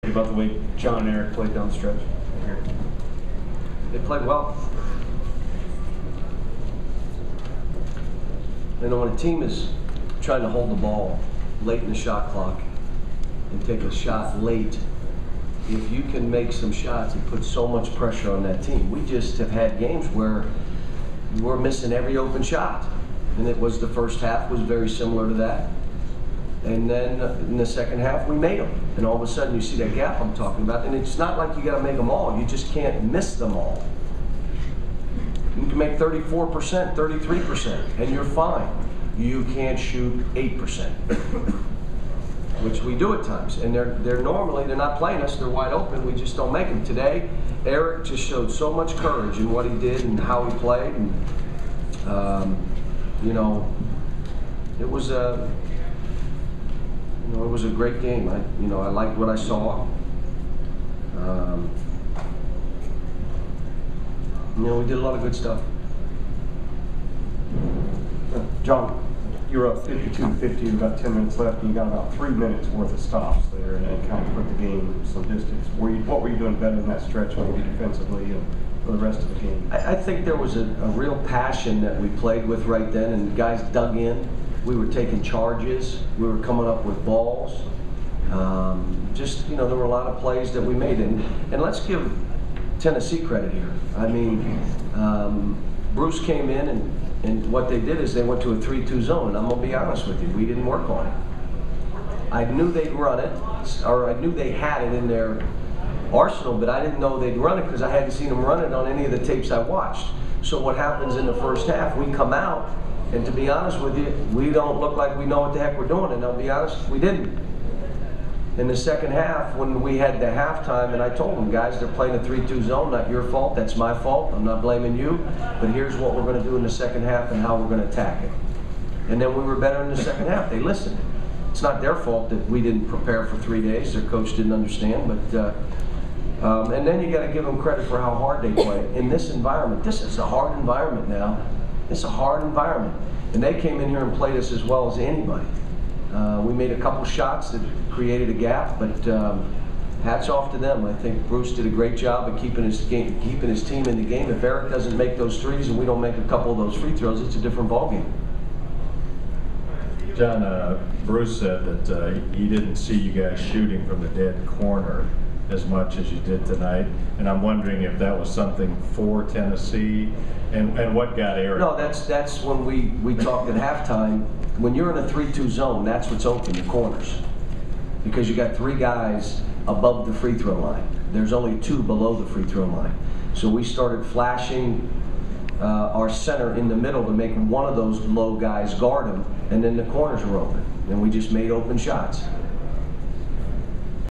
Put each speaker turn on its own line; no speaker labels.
About the way John and Eric played down the stretch here.
They played well. You know, when a team is trying to hold the ball late in the shot clock and take a shot late, if you can make some shots, it puts so much pressure on that team. We just have had games where we're missing every open shot. And it was the first half was very similar to that. And then in the second half, we made them. And all of a sudden, you see that gap I'm talking about. And it's not like you got to make them all. You just can't miss them all. You can make 34%, 33%, and you're fine. You can't shoot 8%, which we do at times. And they're not playing us. They're wide open. We just don't make them. Today, Eric just showed so much courage in what he did and how he played. And you know, it was a great game. I liked what I saw. We did a lot of good stuff.
John, you were up 52-50 with about 10 minutes left, and you got about 3 minutes worth of stops there, and it kind of put the game some distance. What were you doing better in that stretch, maybe defensively, and for the rest of the game?
I think there was a real passion that we played with right then, and guys dug in. We were taking charges. We were coming up with balls. There were a lot of plays that we made. And let's give Tennessee credit here. I mean, Bruce came in, and what they did is they went to a 3-2 zone. And I'm going to be honest with you, we didn't work on it. I knew they'd run it, or I knew they had it in their arsenal, but I didn't know they'd run it because I hadn't seen them run it on any of the tapes I watched. So what happens in the first half, we come out, and to be honest with you, we don't look like we know what the heck we're doing, and I'll be honest, we didn't. In the second half, when we had the halftime, and I told them, guys, they're playing a 3-2 zone, not your fault, that's my fault, I'm not blaming you, but here's what we're going to do in the second half and how we're going to attack it. And then we were better in the second half. They listened. It's not their fault that we didn't prepare for 3 days. Their coach didn't understand, but and then you got to give them credit for how hard they play in this environment. This is a hard environment now. It's a hard environment, and they came in here and played us as well as anybody. We made a couple shots that created a gap, but hats off to them. I think Bruce did a great job of keeping his team in the game. If Eric doesn't make those threes and we don't make a couple of those free throws, it's a different ballgame.
John, Bruce said that he didn't see you guys shooting from the dead corner as much as you did tonight, and I'm wondering if that was something for Tennessee, and what got Eric?
No, that's when we talked at halftime. When you're in a 3-2 zone, that's what's open, the corners, because you got 3 guys above the free throw line. There's only 2 below the free throw line. So we started flashing our center in the middle to make one of those low guys guard him, and then the corners were open, and we just made open shots.